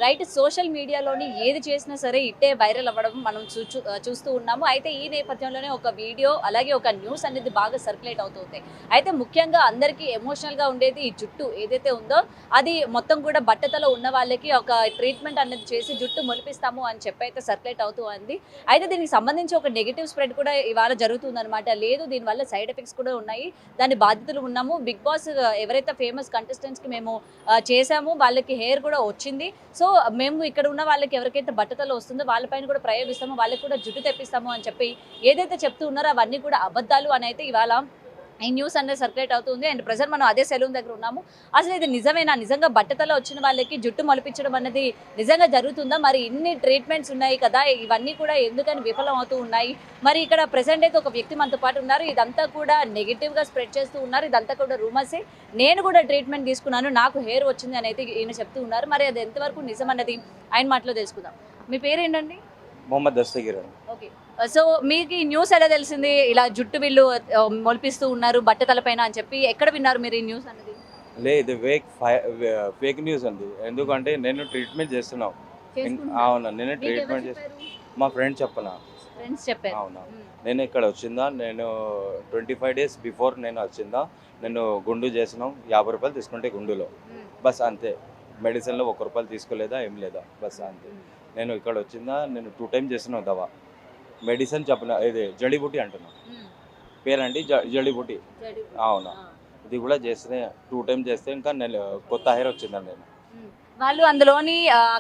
Right, social మీడియాలోని ఏది చేసినా సరే ఇట్టే వైరల్ అవ్వడం మనం చూస్తూ ఉన్నాము. అయితే ఈ నేపథ్యంలోనే ఒక వీడియో అలాగే ఒక న్యూస్ అనేది బాగా సర్క్యులేట్ అవుతుంది. అయితే ముఖ్యంగా అందరికీ ఎమోషనల్గా ఉండేది ఈ జుట్టు ఏదైతే ఉందో అది మొత్తం కూడా బట్టతలో ఉన్న వాళ్ళకి ఒక ట్రీట్మెంట్ అనేది చేసి జుట్టు మొలిపిస్తాము అని చెప్పి అయితే సర్క్యులేట్ అవుతూ ఉంది. అయితే దీనికి సంబంధించి ఒక నెగిటివ్ స్ప్రెడ్ కూడా ఇవాళ జరుగుతుందన్నమాట. లేదు, దీనివల్ల సైడ్ ఎఫెక్ట్స్ కూడా ఉన్నాయి, దాని బాధితులు ఉన్నాము. బిగ్ బాస్ ఎవరైతే ఫేమస్ కంటెస్టెంట్స్కి మేము చేసాము, వాళ్ళకి హెయిర్ కూడా వచ్చింది. సో మేము ఇక్కడ ఉన్న వాళ్ళకి ఎవరికైతే బట్టతల వస్తుందో వాళ్ళపైన కూడా ప్రయోగిస్తాము, వాళ్ళకి కూడా జుట్టు తెప్పిస్తాము అని చెప్పి ఏదైతే చెప్తూ ఉన్నారో అవన్నీ కూడా అబద్ధాలు అని అయితే ఇవాళ ఈ న్యూస్ అనేది సర్క్యులేట్ అవుతుంది. అండ్ ప్రెజెంట్ మనం అదే సెలూన్ దగ్గర ఉన్నాము. అసలు ఇది నిజమేనా? నిజంగా బట్టతల వచ్చిన వాళ్ళకి జుట్టు మొలిపించడం అనేది నిజంగా జరుగుతుందా? మరి ఇన్ని ట్రీట్మెంట్స్ ఉన్నాయి కదా, ఇవన్నీ కూడా ఎందుకని విఫలం అవుతూ ఉన్నాయి? మరి ఇక్కడ ప్రెసెంట్ అయితే ఒక వ్యక్తి మనతో పాటు ఉన్నారు. ఇదంతా కూడా నెగిటివ్గా స్ప్రెడ్ చేస్తూ ఉన్నారు, ఇదంతా కూడా రూమర్సే. నేను కూడా ట్రీట్మెంట్ తీసుకున్నాను, నాకు హెయిర్ వచ్చింది అని అయితే ఈయన చెప్తూ ఉన్నారు. మరి అది ఎంతవరకు నిజం అన్నది ఆయన మాటలో తెలుసుకుందాం. మీ పేరు ఏంటండి? మొహమ్మద్ దస్తగిర్. ఓకే, సో మీకు ఈ న్యూస్ ఎలా తెలిసింది? ఇలా జుట్టు వీళ్ళు మొలిపిస్తూ ఉన్నారు బట్టతల పైన అని చెప్పి ఎక్కడ విన్నారు మీరు ఈ న్యూస్ అనేది? లేదు, ఫేక్ న్యూస్ అండి. ఎందుకంటే నేను ట్రీట్మెంట్ చేస్తున్నావు. అవునా, నేను ట్రీట్మెంట్ చేస్తాను. మా ఫ్రెండ్ చెప్పనా? ఫ్రెండ్స్ చెప్పారు. అవునా, నేను ఇక్కడ వచ్చిందా, నేను 25 days బిఫోర్ నేను వచ్చిందా, నేను గుండు చేసినాం. 50 రూపాయలు తీసుకుంటే గుండులో, బస్ అంతే. మెడిసిన్లో 1 రూపాయలు తీసుకోలేదా, ఏం లేదా, బస్ అంతే. నేను ఇక్కడ వచ్చిందా, నేను 2 times చేస్తున్నావు దవా. మెడిసిన్ చెప్పిన, ఇది జడీబూటీ అంటున్నా, పేరండి జడీబూటీ. అవునా, ఇది కూడా చేస్తే 2 times చేస్తే ఇంకా నేను కొత్త హెయిర్ వచ్చిందండి. నేను వాళ్ళు అందులోని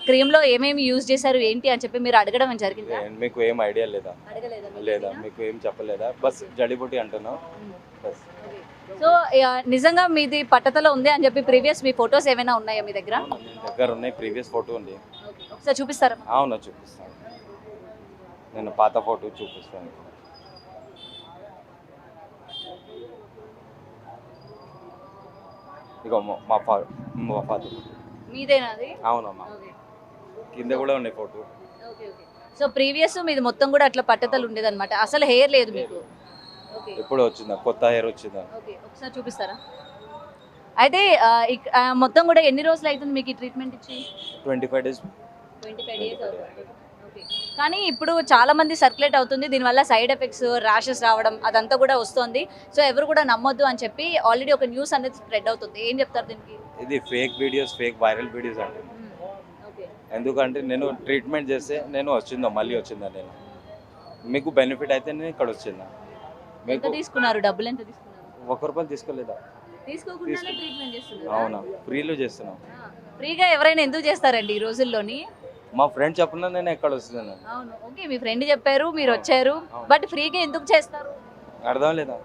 క్రీమ్ లో ఏమేమి యూజ్ చేశారు ఏంటి అని చెప్పి మీరు అడగడం జరిగింది? మీకు ఏం ఐడియా లేదా? లేదా, మీకు ఏం చెప్పలేదా? బస్ జడీబూటీ అంటున్నావు, బస్. సో నిజంగా మీది పట్టతలో ఉంది అని చెప్పి ప్రీవియస్ మీ ఫొటోస్ ఏమైనా ఉన్నాయా మీ దగ్గర? దగ్గర ఉన్నాయి, ప్రీవియస్ ఫోటో ఉంది. ఒకసారి చూపిస్తారా? అవునా, చూపిస్తాను. నేను పాత ఫోటో చూపిస్తాను. ఇక మా ఫాదర్. మీదేనా అది? అవునమ్మా, కింద కూడా ఉన్నాయి ఫోటో. సో ప్రీవియస్ మీది మొత్తం కూడా అట్లా పట్టతలు ఉండేదన్నమాట, అసలు హెయిర్ లేదు మీకు? ఎప్పుడు వచ్చిందా, కొత్త హెయిర్ వచ్చిందా? ఒకసారి చూపిస్తారా? అయితే మొత్తం కూడా ఎన్ని రోజులు అవుతుంది మీకు ఈ ట్రీట్మెంట్ ఇచ్చి? 25 days. 25 days అవుతుంది. కానీ ఇప్పుడు చాలా మంది సర్క్యులేట్ అవుతుంది, దీనివల్ల సైడ్ ఎఫెక్ట్స్, ర్యాషెస్ రావడం అదంతా కూడా వస్తుంది. సో ఎవరు కూడా నమ్మొద్దు అని చెప్పి ఆల్రెడీ ఒక న్యూస్ అనేది స్ప్రెడ్ అవుతుంది. ఏం చెప్తారు దీనికి? ఇది fake videos, fake viral videos అండి. ఎందుకంటే నేను ట్రీట్మెంట్ చేస్తే నేను వచ్చిందా, మళ్ళీ వచ్చిందా, నేను మీకు బెనిఫిట్ అయితే నేను ఇక్కడ వచ్చిందా. ఎంత తీసుకున్నారు? డబ్బులు ఎంత తీసుకున్నారు? 1 రూపాయలు తీసుకోలేదా? తీసుకోకుండానే ట్రీట్మెంట్ చేస్తున్నారు? అవునా, ఫ్రీలో చేస్తున్నాం. ఫ్రీగా ఎవరైనా ఎందుకు చేస్తారండి ఈ రోజుల్లోని? మా ఫ్రెండ్ చెప్పినా నేను ఎక్కడ వస్తున్నాను. అవును, ఓకే, మీ ఫ్రెండ్ చెప్పారు, మీరు వచ్చారు, బట్ ఫ్రీగా ఎందుకు చేస్తారు? అర్థం లేదా?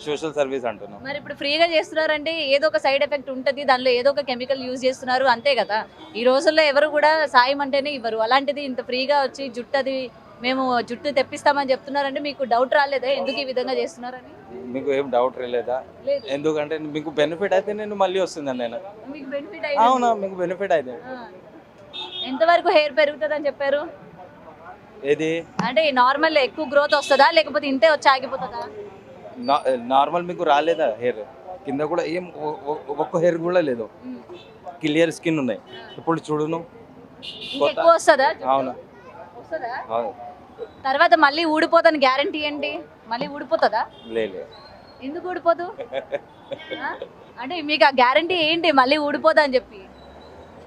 సోషల్ సర్వీస్ అంటున్నాం. మరి ఇప్పుడు ఫ్రీగా చేస్తున్నారంటే ఏదో ఒక సైడ్ ఎఫెక్ట్ ఉంటుంది, దానిలో ఏదో ఒక కెమికల్ యూజ్ చేస్తున్నారు, అంతే కదా. ఈ రోజుల్లో ఎవరు కూడా సాయం అంటేనే ఇవ్వరు, అలాంటిది ఇంత ఫ్రీగా వచ్చి మేము జుట్టు తెప్పిస్తామని చెప్తున్నారంటే మీకు డౌట్ రాలేదా ఎందుకు ఈ విధంగా చేస్తున్నారని? మీకు ఏం డౌట్ రాలేదా? ఎందుకంటే మీకు బెనిఫిట్ అయితే నేను మళ్ళీ వస్తుందండి. నేను మీకు బెనిఫిట్ అవునా, మీకు బెనిఫిట్ అయితే ఎంతవరకు హెయిర్ పెరుగుతుంది అని చెప్పారు? ఏది అంటే నార్మల్ ఎక్కువ గ్రోత్ వస్తుందా లేకపోతే ఇంతే వచ్చి ఆగిపోతుందా? నార్మల్ మీకు రాలేదా హెయిర్? కింద కూడా ఏం ఒక్క హెయిర్ కూడా లేదు, క్లియర్ స్కిన్ ఉన్నాయి. ఇప్పుడు చూడును, ఎక్కువ వస్తుందా? అవునా, వస్తుందా? అవును. తర్వాత మళ్ళీ ఊడిపోతాను గ్యారంటీ ఏంటి? మళ్ళీ ఊడిపోతుందా? లేదు. ఎందుకు ఊడిపోదు? అంటే మీకు ఆ గ్యారంటీ ఏంటి మళ్ళీ ఊడిపోదా అని చెప్పి?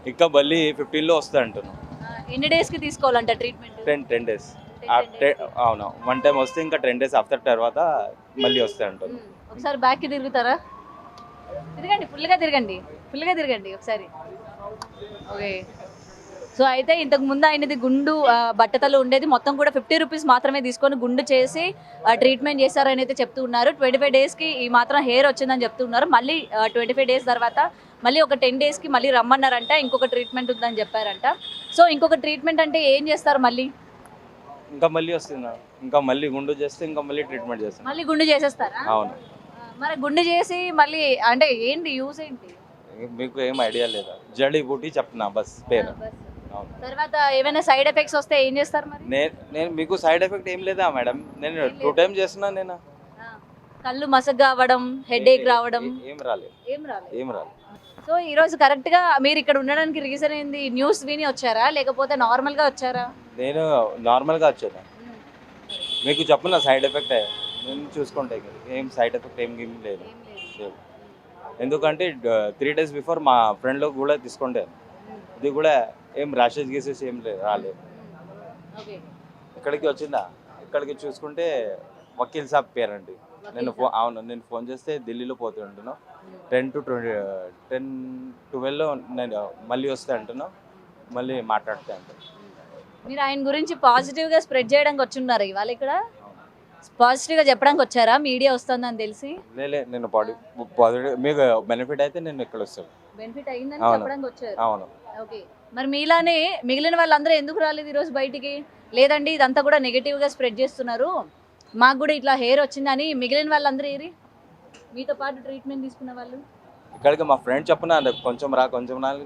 ఇంకా మళ్ళీ 15లో వస్తా అంటున్నాను. ఎన్ని డేస్కి తీసుకోవాలంట ట్రీట్మెంట్? 10 days. అవునా, 1 time వస్తే ఇంకా 10 days ఆఫ్టర్ తర్వాత మళ్ళీ వస్తాయి అంటారు. ఒకసారి బ్యాక్కి తిరుగుతారా? తిరగండి, ఫుల్గా తిరగండి ఒకసారి. ఓకే, సో అయితే ఇంతకు ముందు ఆయనది గుండు బట్టతలు ఉండేది, మొత్తం కూడా 50 రూపీస్ మాత్రమే తీసుకొని గుండు చేసి ట్రీట్మెంట్ చేశారని అయితే చెప్తూ ఉన్నారు. 25 daysకి ఈ మాత్రం హెయిర్ వచ్చిందని చెప్తూ ఉన్నారు. మళ్ళీ 25 days తర్వాత మళ్ళీ ఒక 10 daysకి మళ్ళీ రమ్మన్నారంట, ఇంకొక ట్రీట్మెంట్ ఉందని చెప్పారంట. సో ఇంకొక ట్రీట్మెంట్ అంటే ఏం చేస్తారు మళ్ళీ? ఇంకా మళ్ళీ వస్తున్నా, ఇంకా మళ్ళీ గుండు చేస్తే ఇంకా మళ్ళీ ట్రీట్మెంట్ చేస్తాను. మళ్ళీ గుండు చేసేస్తారా? అవును. మరి గుండు చేసి మళ్ళీ అంటే ఏంటి యూజ్ ఏంటి? మీకు ఏం ఐడియా లేదా? జడీబూటీ చెప్పిన, బస్ పేరు. తర్వాత ఏమైనా సైడ్ ఎఫెక్ట్స్ వస్తే ఏం చేస్తారు మరి? నేను మీకు సైడ్ ఎఫెక్ట్ ఏం లేదా మేడం? నేను 2 times చేస్తున్నా. నేను కళ్ళు మసగ్గా అవ్వడం, హెడేక్ రావడం ఏం రాలేదు. సో ఈ రోజు కరెక్ట్ గా మీరు ఇక్కడ ఉండడానికి రీజన్ ఏంది? న్యూస్ విని వచ్చారా లేకపోతే నార్మల్ గా వచ్చారా? నేను నార్మల్గా వచ్చాను. మీకు చెప్పిన సైడ్ ఎఫెక్ట్ నేను చూసుకుంటే ఏం సైడ్ ఎఫెక్ట్ ఏం లేదు. లేదు. ఎందుకంటే 3 days బిఫోర్ మా ఫ్రెండ్లో కూడా తీసుకుంటే ఇది కూడా ఏం ర్యాషెస్ గీసెస్ ఏం రాలేదు. ఓకే. ఇక్కడికి వచ్చిందా, ఇక్కడికి చూసుకుంటే వకీల్ సాబ్ పేరండి. అవును, నేను ఫోన్ చేస్తే ఢిల్లీలో పోతుంటున్నాను. 10-12లో నేను మళ్ళీ వస్తే అంటున్నాను, మళ్ళీ మాట్లాడితే అంటాను. మీరు ఆయన గురించి పాజిటివ్ గా స్ప్రెడ్ చేయడానికి వచ్చున్నారు ఇవాళ ఇక్కడ. పాజిటివ్ గా చెప్పడానికి వచ్చారా? మీడియా వస్తుందని తెలిసి నేను పాజిటివ్ మీకు బెనిఫిట్ అయితే నేను ఇక్కడ వస్తాను. బెనిఫిట్ అయిందని అవును. చెప్పడానికి వచ్చారు. అవును. ఓకే. మరి మీలానే మిగిలిన వాళ్ళందరూ ఎందుకు రాలేదు ఈ రోజు బయటికి? లేదండి ఇదంతా కూడా నెగటివ్ గా స్ప్రెడ్ చేస్తున్నారు, మాకు కూడా ఇట్లా హెయిర్ వచ్చిందని మిగిలిన వాళ్ళందరూ ఏరి మీతో పాటు ట్రీట్మెంట్ తీసుకున్న వాళ్ళు? ఇక్కడికి మా ఫ్రెండ్ చెప్పిన కొంచెం రా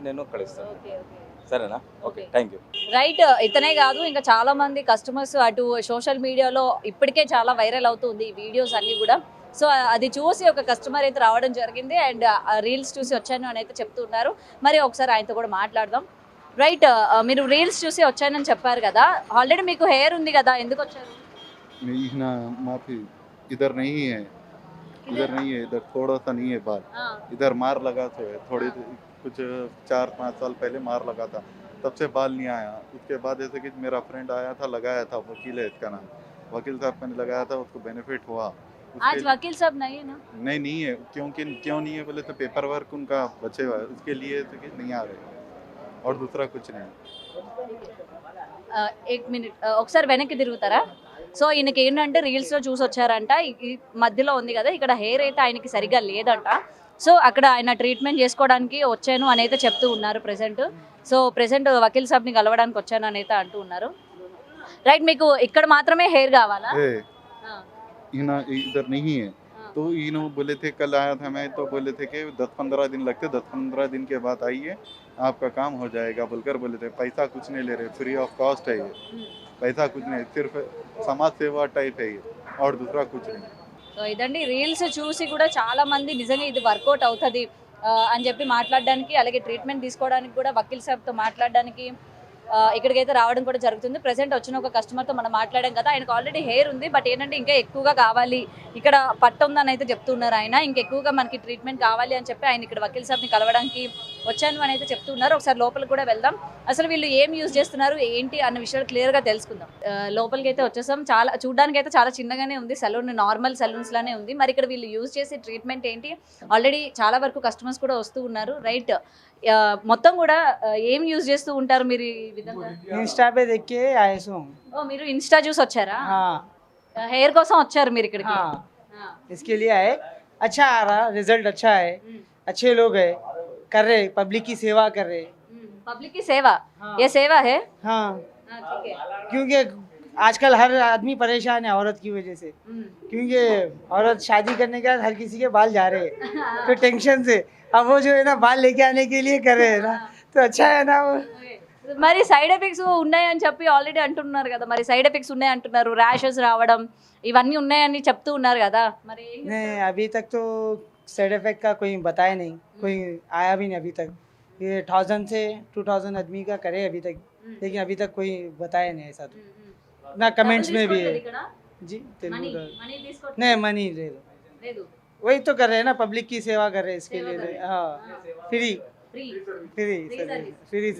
నేను ఇక్కడ ఇస్తాను. ఓకే ఓకే సరేనా? Okay, okay. Thank you. Right. ఇతనే కాదు ఇంకా చాలా మంది కస్టమర్స్ అటు సోషల్ మీడియాలో ఇప్పటికే చాలా వైరల్ అవుతుంది ఈ వీడియోస్ అన్నీ కూడా. సో అది చూసి ఒక కస్టమర్ అయితే రావడం జరిగింది అండ్ రీల్స్ చూసి వచ్చాను అని అయితే చెప్తున్నారు. మరి ఒకసారి ఆయనతో కూడా మాట్లాడదాం. రైట్. మీరు రీల్స్ చూసి వచ్చానని చెప్పారు కదా, ఆల్రెడీ మీకు హెయిర్ ఉంది కదా, ఎందుకు వచ్చారు? नहीं ना, माफी, इधर नहीं है, इधर नहीं है, इधर थोड़ा सा नहीं है बाल, इधर मार लगा तो है थोड़ी, कुछ 4-5 साल पहले मार लगा था, तब से बाल नहीं आया. उसके बाद जैसे कि मेरा फ्रेंड आया था, लगाया था, वकील है इसका नाम, वकील साहब ने लगाया था, उसको बेनिफिट हुआ. आज वकील साहब नहीं है ना? नहीं है, क्यों नहीं है बोले तो पेपर वर्क उनका बचे हुआ है, उसके लिए तो कि नहीं आ रहे और दूसरा कुछ नहीं. एक मिनिट ఒకసారి వెనక్కి తిరుగుతారా? సో ఈయనకి ఏంటంటే రీల్స్లో చూసి వచ్చారంట, ఈ మధ్యలో ఉంది కదా ఇక్కడ హెయిర్ అయితే ఆయనకి సరిగ్గా లేదంట. సో అక్కడ ఆయన ట్రీట్మెంట్ చేసుకోవడానికి వచ్చాను అని అయితే చెప్తూ ఉన్నారు ప్రెసెంట్. సో ప్రెసెంట్ వకీల్ సాబ్ని కలవడానికి వచ్చాను అని అయితే అంటూ ఉన్నారు. రైట్. మీకు ఇక్కడ మాత్రమే హెయిర్ కావాలా? इधर नहीं है तो इन्हों बोले थे, कल आया था मैं तो बोले थे कि 10-15 दिन लगते, 10-15 दिन के बाद आइए आपका काम हो जाएगा बोलकर बोले थे. पैसा कुछ नहीं ले रहे, फ्री ऑफ कॉस्ट है ये, पैसा कुछ नहीं, सिर्फ समाज सेवा टाइप है ये और दूसरा कुछ नहीं. సో ఇదండి రీల్స్ చూసి కూడా చాలా మంది నిజంగా ఇది వర్కౌట్ అవుతుంది అని చెప్పి మాట్లాడడానికి, అలాగే ట్రీట్మెంట్ తీసుకోవడానికి కూడా వకీల్ సాబ్తో మాట్లాడడానికి ఇక్కడికైతే రావడం కూడా జరుగుతుంది. ప్రెసెంట్ వచ్చిన ఒక కస్టమర్తో మనం మాట్లాడాం కదా, ఆయనకు ఆల్రెడీ హెయిర్ ఉంది, బట్ ఏంటంటే ఇంకా ఎక్కువగా కావాలి, ఇక్కడ పట్టు ఉందని అయితే చెప్తున్నారు ఆయన, ఇంకెక్కువగా మనకి ట్రీట్మెంట్ కావాలి అని చెప్పి ఆయన ఇక్కడ వకీల్ సాబ్ని కలవడానికి వచ్చాను అని అయితే చెప్తున్నారు. ఒకసారి లోపలికి కూడా వెళ్దాం, అసలు వీళ్ళు ఏం యూజ్ చేస్తున్నారు ఏంటి అన్న విషయాలు క్లియర్గా తెలుసుకుందాం. లోపలికి అయితే వచ్చేసాం. చాలా చూడడానికి అయితే చాలా చిన్నగానే ఉంది సెలూన్, నార్మల్ సెలూన్స్ లానే ఉంది. మరి ఇక్కడ వీళ్ళు యూజ్ చేసే ట్రీట్మెంట్ ఏంటి? ఆల్రెడీ చాలా వరకు కస్టమర్స్ కూడా వస్తూ ఉన్నారు. రైట్. మొత్తం కూడా ఏం యూజ్ చేస్తూ ఉంటారు మీరు ఈ విధంగా? इंस्टा पे देख के आए सो हम. ఓ మీరు ఇన్స్టా చూసి వచ్చారా? हाँ హెయిర్ కోసం వచ్చారు మీరు ఇక్కడికి? हाँ, इसके लिए आए. अच्छा आ रहा, रिजल्ट अच्छा है, अच्छे लोग है, कर रहे, पब्लिक की सेवा कर रहे. पब्लिक की सेवा, हाँ. ये सेवा है? हाँ, ठीक है. क्योंकि आजकल हर आदमी परेशान है औरत की वजह से, क्योंकि औरत शादी करने के बाद हर किसी के बाल जा रहे हैं तो टेंशन से, अब वो जो है ना बाल लेके आने के लिए कर रहे हैं ना, तो अच्छा है ना वो. మరి సైడ్ ఎఫెక్ట్స్ ఉన్నాయని చెప్పి ఆల్రెడీ అంటున్నారు కదా, మరి సైడ్ ఎఫెక్ట్స్ ఉన్నాయి అంటున్నారు, ర్యాషెస్ రావడం ఇవన్నీ ఉన్నాయని చెప్తూ ఉన్నారు కదా, మరి नहीं अभी तक तो साइड इफेक्ट का कोई बताया नहीं, कोई आया भी नहीं अभी तक. ये 1000 से 2000 आदमी का करे अभी तक, लेकिन अभी तक कोई बताया नहीं ऐसा. तो ना कमेंट्स में भी है जी, तेलुगु का नहीं, मनी ले दो, वही तो कर रहे हैं ना, पब्लिक की सेवा कर रहे हैं, इसके लिए हाँ, free free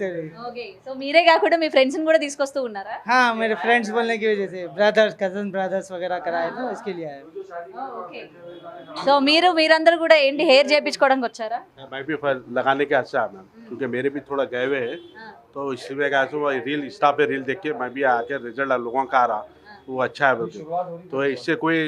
service. Okay. So మీరే కాకుండా మీ ఫ్రెండ్స్ కూడా తీసుకొస్తూ ఉన్నారా? हाँ, मेरे फ्रेंड्स बोलने की वजह से, ब्रदर्स कजन ब्रदर्स वगैरह कराए ना, इसके लिए आया. ఓకే. సో మీరందరూ కూడా ఏంటి హెయిర్ చేయించుకోవడానికి వచ్చారా? मैं भी लगाने के अच्छा है मैम, क्योंकि मेरे भी थोड़ा गए हुए हैं, तो इसलिए क्या रील इंस्टा पे रील देख के मैं भी आके रिजल्ट लोगों का आ रहा वो अच्छा है बोलते, तो इससे कोई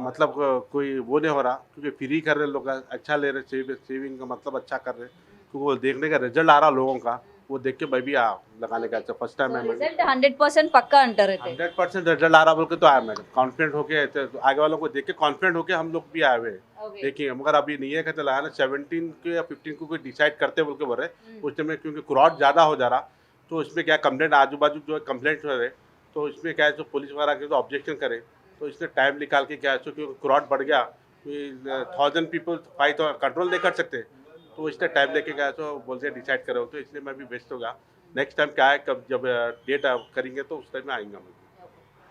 मतलब कोई वो नहीं हो रहा, क्योंकि फ्री कर रहे लोग, अच्छा ले रहे, सेविंग का मतलब अच्छा कर रहे, क्योंकि वो देखने का रिजल्ट आ रहा लोगों का, वो देख के मैं भी आ लगाने का अच्छा फर्स्ट टाइम है. రిజల్ట్ 100% పక్కా అంటారు అయితే? 100% रिजल्ट आ रहा बोल के तो आया मैं कॉन्फिडेंट होके, आगे वालों को देख के कॉन्फिडेंट होके हम लोग भी आए हुए. ఓకే. देखिए मगर अभी नहीं है कहते लगाना 17 के या 15 को कोई डिसाइड करते बोल के बोल रहे, उस टाइम में क्योंकि क्राउड ज़्यादा हो जा रहा, तो इसमें क्या कंप्लेंट आजू बाजू जो कंप्लेंट हो रहे, तो इसमें क्या है जो पुलिस वगैरह के तो ऑब्जेक्शन करे, तो इसमें टाइम निकाल के क्या है क्योंकि क्राउड बढ़ गया, 1000 पीपल फाइट कंट्रोल नहीं कर सकते, तो इसने टाइम लेके गया तो बोलते डिसाइड करो, तो इसलिए मैं भी व्यस्त हो गया। नेक्स्ट टाइम क्या है, कब जब डेट करेंगे तो उस टाइम में आएंगे मैं।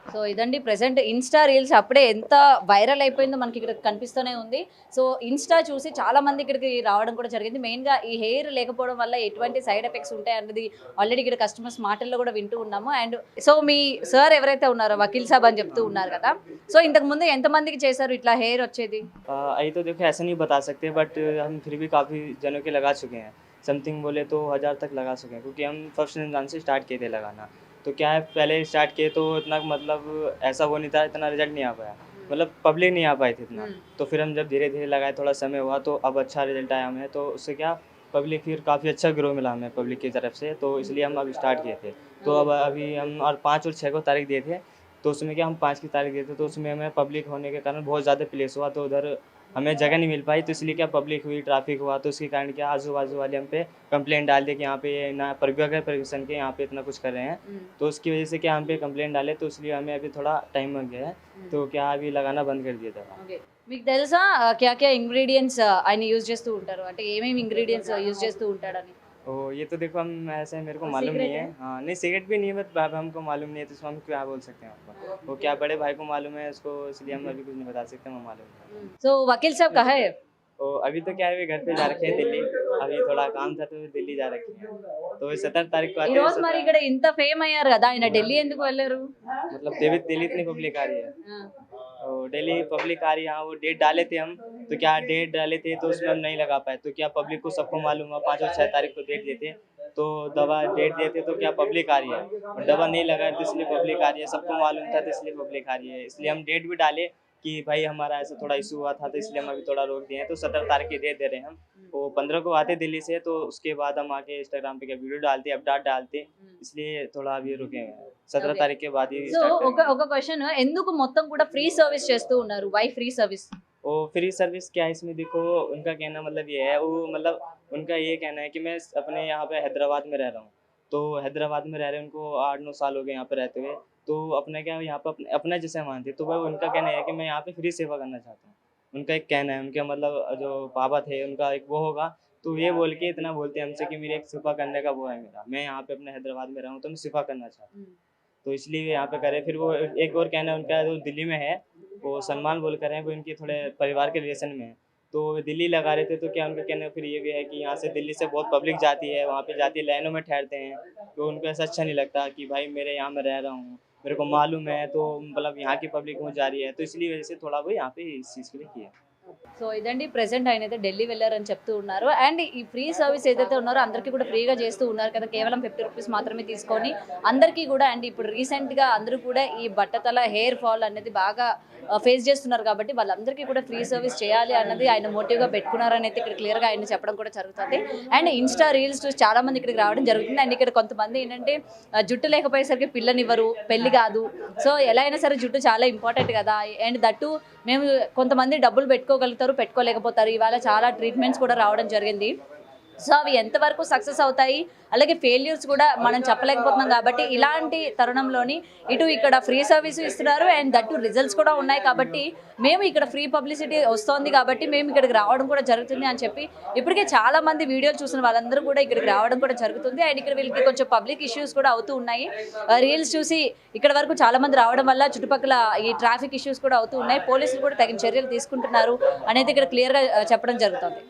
సో ఇదండి ప్రెసెంట్ ఇన్స్టా రీల్స్ అప్పుడే ఎంత వైరల్ అయిపోయిందో మనకి ఇక్కడ కనిపిస్తూనే ఉంది. సో ఇన్స్టా చూసి చాలా మంది ఇక్కడికి రావడం కూడా జరిగింది. మెయిన్గా ఈ హెయిర్ లేకపోవడం వల్ల ఎటువంటి సైడ్ ఎఫెక్ట్స్ ఉంటాయి అన్నది ఆల్రెడీ ఇక్కడ కస్టమర్స్ మాటల్లో కూడా వింటూ ఉన్నాము. అండ్ సో మీ సార్ ఎవరైతే ఉన్నారో వకీల్ సాబ్ అని చెప్తూ ఉన్నారు కదా, సో ఇంతకు ముందు ఎంతమందికి చేశారు ఇట్లా హెయిర్ వచ్చేది? अभी तो देखो ऐसा नहीं बता सकते, बट हम फिर भी काफ़ी जनों के लगा चुके हैं। समथिंग बोले तो 1000 तक लगा चुके हैं, क्योंकि हम फर्स्ट रमज़ान से स्टार्ट किए थे लगाना। तो क्या है, पहले स्टार्ट किए तो इतना मतलब ऐसा वो नहीं था, इतना रिजल्ट नहीं आ पाया, मतलब पब्लिक नहीं आ पाई थी इतना। तो फिर हम जब धीरे धीरे लगाए, थोड़ा समय हुआ तो अब अच्छा रिजल्ट आया हमें। तो उससे क्या पब्लिक फिर काफ़ी अच्छा ग्रो मिला हमें पब्लिक की तरफ से, तो इसलिए हम अब स्टार्ट किए थे। तो अब अभी हम और 5 और 6 को तारीख दिए थे, तो उसमें क्या हम 5 की तारीख दिए थे, तो उसमें हमें पब्लिक होने के कारण बहुत ज़्यादा प्लेस हुआ, तो उधर हमें जगह नहीं मिल पाई। तो इसलिए क्या पब्लिक हुई, ट्रैफिक हुआ, तो उसके कारण क्या आजू बाजू वाले हम पे कंप्लेंट डाल दिए कि यहाँ पे ना परमिशन के यहाँ पे इतना कुछ कर रहे हैं। तो उसकी वजह से क्या हम पे कंप्लेंट डाले, तो इसलिए हमें अभी थोड़ा टाइम लग गया है, तो क्या अभी लगाना बंद कर दिया था। ఓకే, మీకు తెలుసా క్యా క్యా ఇంగ్రీడియంట్స్ ఆయన యూజ్ చేస్తూ ఉంటారు, అంటే ఏమేమి ఇంగ్రీడియంట్స్ యూజ్ చేస్తూ ఉంటాడని? ओ ये तो देखो हम ऐसे मेरे को मालूम नहीं है। हाँ नहीं, सिगरेट भी नहीं है, बट हमको मालूम नहीं है, तो इसमें हम क्या बोल सकते हैं आपको? वो क्या बड़े भाई को मालूम है उसको, इसलिए हम अभी कुछ नहीं बता सकते, हमें मालूम है। So Vakeel Saab కహా high? तो अभी तो क्या है, वे घर पे जा रखे हैं दिल्ली, अभी थोड़ा काम था तो दिल्ली जा रखे हैं। तो 17 तारीख को ఈ आते हैं। రోజు మరి ఇక్కడ ఇంత ఫేమ్ అయ్యారు కదా, ఆయన ఢిల్లీ ఎందుకు వెళ్ళారు? मतलब दिल्ली इतनी पब्लिक आ रही है, तो डेली पब्लिक आ रही है। हाँ वो डेट डाले थे हम, तो क्या डेट डाले थे तो उसमें हम नहीं लगा पाए, तो क्या पब्लिक को सबको मालूम हुआ 5 और 6 तारीख को डेट देते, तो दवा डेट देते, तो क्या पब्लिक आ रही है, और दवा नहीं लगाए तो इसलिए पब्लिक आ रही है, सबको मालूम था तो इसलिए पब्लिक आ रही है। इसलिए हम डेट भी डाले कि भाई हमारा ऐसा थोड़ा इशू हुआ था, तो इसलिए हम अभी थोड़ा रोक दिए हैं। तो 17 तारीख की डेट दे रहे हैं हम, वो 15 को आते दिल्ली से, तो उसके बाद हम आके इंस्टाग्राम पे क्या वीडियो डालते, अपडेट डालते, इसलिए थोड़ा अभी रुके हुए हैं। 17 तारीख के बाद ही సో start करेंगे। ఒక క్వశ్చన్, ఎందుకు మొత్తం కూడా ఫ్రీ సర్వీస్ చేస్తూ ఉన్నారు? Why free service? वो फ्री सर्विस क्या है इसमें, देखो उनका कहना मतलब ये है, वो मतलब उनका ये कहना है कि मैं अपने यहाँ पे हैदराबाद में रह रहा हूँ, तो हैदराबाद में रह रहे उनको 8-9 साल हो गए यहाँ पे रहते हुए, तो अपना क्या यहाँ पे अपना जैसे मानते, तो वह उनका कहना है कि मैं यहाँ पे फ्री सेवा करना चाहता हूँ। उनका एक कहना है, उनके मतलब जो पापा थे उनका एक वो होगा, तो ये बोल के इतना बोलते हैं हमसे कि मेरे एक सिफा करने का वो है मेरा, मैं यहाँ पे अपने हैदराबाद में रहा हूँ तो मैं सिफा करना चाहता हूँ, तो इसलिए यहाँ पे करे। फिर वो एक और कहना है उनका, जो दिल्ली में है वो सलमान बोल कर रहे हैं, वो इनके थोड़े परिवार के रिलेशन में है, तो वो दिल्ली लगा रहे थे। तो क्या उनका कहना फिर ये भी है कि यहाँ से दिल्ली से बहुत पब्लिक जाती है, वहाँ पे जाती है, लाइनों में ठहरते हैं, तो उनको ऐसा अच्छा नहीं लगता कि भाई मेरे यहाँ में रह रहा हूँ, मेरे को मालूम है, तो मतलब यहाँ की पब्लिक क्यों जा रही है, तो इसलिए वजह से थोड़ा वो यहाँ पे इस चीज़ के लिए किया। సో ఇదండి ప్రెసెంట్ ఆయన అయితే ఢిల్లీ వెళ్ళారని చెప్తూ ఉన్నారు. అండ్ ఈ ఫ్రీ సర్వీస్ ఏదైతే ఉన్నారో అందరికీ కూడా ఫ్రీగా చేస్తూ ఉన్నారు కదా, కేవలం 50 రూపీస్ మాత్రమే తీసుకొని అందరికీ కూడా. అండ్ ఇప్పుడు రీసెంట్గా అందరూ కూడా ఈ బట్టతల హెయిర్ ఫాల్ అనేది బాగా ఫేస్ చేస్తున్నారు కాబట్టి వాళ్ళందరికీ కూడా ఫ్రీ సర్వీస్ చేయాలి అన్నది ఆయన మోటివ్గా పెట్టుకున్నారని అయితే ఇక్కడ క్లియర్గా ఆయన చెప్పడం కూడా జరుగుతుంది. అండ్ ఇన్స్టా రీల్స్ చూసి చాలా మంది ఇక్కడికి రావడం జరుగుతుంది. అండ్ ఇక్కడ కొంతమంది ఏంటంటే జుట్టు లేకపోయేసరికి పిల్లనివ్వరు, పెళ్లి కాదు, సో ఎలా అయినా సరే జుట్టు చాలా ఇంపార్టెంట్ కదా. అండ్ దట్టు మేము కొంతమంది డబ్బులు పెట్టుకోగలుగుతారు, పెట్టుకోలేకపోతారు. ఇవాళ చాలా ట్రీట్మెంట్స్ కూడా రావడం జరిగింది. సో అవి ఎంతవరకు సక్సెస్ అవుతాయి, అలాగే ఫెయిల్యూర్స్ కూడా మనం చెప్పలేకపోతున్నాం. కాబట్టి ఇలాంటి తరుణంలోని ఇటు ఇక్కడ ఫ్రీ సర్వీస్ ఇస్తున్నారు, అండ్ దట్టు రిజల్ట్స్ కూడా ఉన్నాయి. కాబట్టి మేము ఇక్కడ ఫ్రీ పబ్లిసిటీ వస్తోంది కాబట్టి మేము ఇక్కడికి రావడం కూడా జరుగుతుంది అని చెప్పి ఇప్పటికే చాలా మంది వీడియోలు చూసిన వాళ్ళందరూ కూడా ఇక్కడికి రావడం కూడా జరుగుతుంది. అండ్ ఇక్కడ వీళ్ళకి కొంచెం పబ్లిక్ ఇష్యూస్ కూడా అవుతూ ఉన్నాయి. రీల్స్ చూసి ఇక్కడ వరకు చాలా మంది రావడం వల్ల చుట్టుపక్కల ఈ ట్రాఫిక్ ఇష్యూస్ కూడా అవుతూ ఉన్నాయి. పోలీసులు కూడా తగిన చర్యలు తీసుకుంటున్నారు అనేది ఇక్కడ క్లియర్గా చెప్పడం జరుగుతుంది.